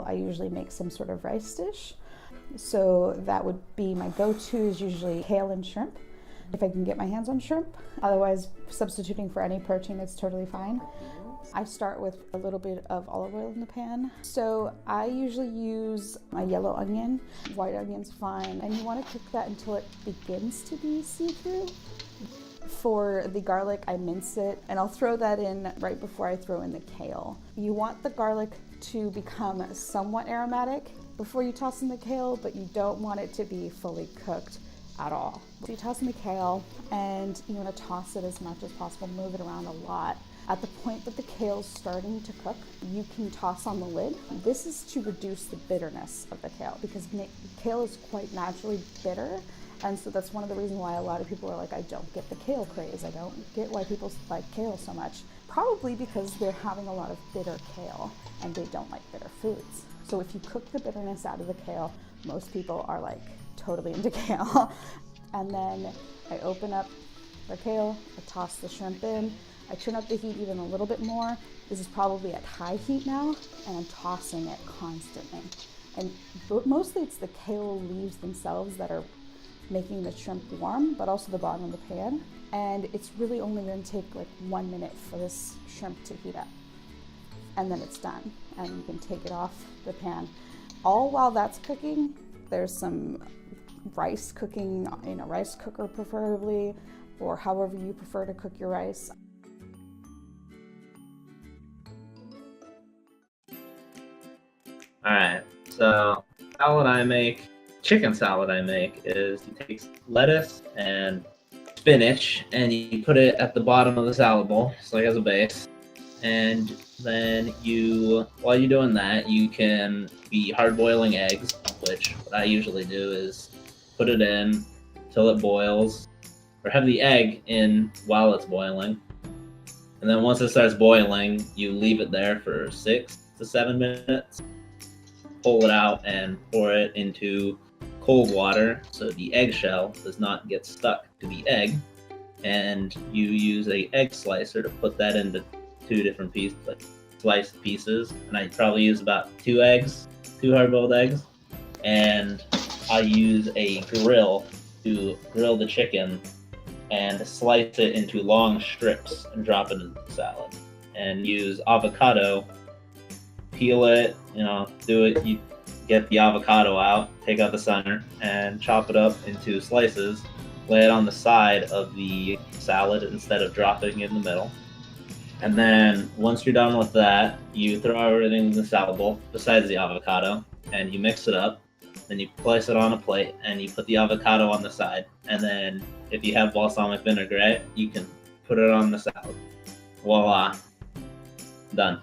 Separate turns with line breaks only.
I usually make some sort of rice dish. So that would be my go-to is usually kale and shrimp, if I can get my hands on shrimp. Otherwise, substituting for any protein is totally fine. I start with a little bit of olive oil in the pan. So I usually use a yellow onion. White onion's fine. And you want to cook that until it begins to be see-through. For the garlic, I mince it, and I'll throw that in right before I throw in the kale. You want the garlic to become somewhat aromatic before you toss in the kale, but you don't want it to be fully cooked at all. So you toss in the kale, and you want to toss it as much as possible, move it around a lot. At the point that the kale's starting to cook, you can toss on the lid. This is to reduce the bitterness of the kale, because kale is quite naturally bitter. And so that's one of the reasons why a lot of people are like, I don't get the kale craze. I don't get why people like kale so much. Probably because they're having a lot of bitter kale and they don't like bitter foods. So if you cook the bitterness out of the kale, most people are like totally into kale. And then I open up the kale, I toss the shrimp in, I turn up the heat even a little bit more. This is probably at high heat now, and I'm tossing it constantly. And mostly it's the kale leaves themselves that are making the shrimp warm, but also the bottom of the pan. And it's really only going to take like 1 minute for this shrimp to heat up. And then it's done, and you can take it off the pan. All while that's cooking, there's some rice cooking in a rice cooker preferably, or however you prefer to cook your rice.
Alright, so chicken salad I make is you take lettuce and spinach and you put it at the bottom of the salad bowl, so like as a base. And then while you're doing that, you can be hard boiling eggs, which what I usually do is put it in till it boils, or have the egg in while it's boiling. And then once it starts boiling, you leave it there for 6 to 7 minutes. Pull it out and pour it into cold water so the eggshell does not get stuck to the egg. And you use an egg slicer to put that into 2 different pieces, like sliced pieces. And I probably use about 2 hard-boiled eggs. And I use a grill to grill the chicken and slice it into long strips and drop it into the salad. And use avocado, peel it, you get the avocado out, take out the center, and chop it up into slices, lay it on the side of the salad instead of dropping it in the middle. And then once you're done with that, you throw everything in the salad bowl besides the avocado, and you mix it up. Then you place it on a plate, and you put the avocado on the side. And then if you have balsamic vinaigrette, you can put it on the salad. Voila. Done.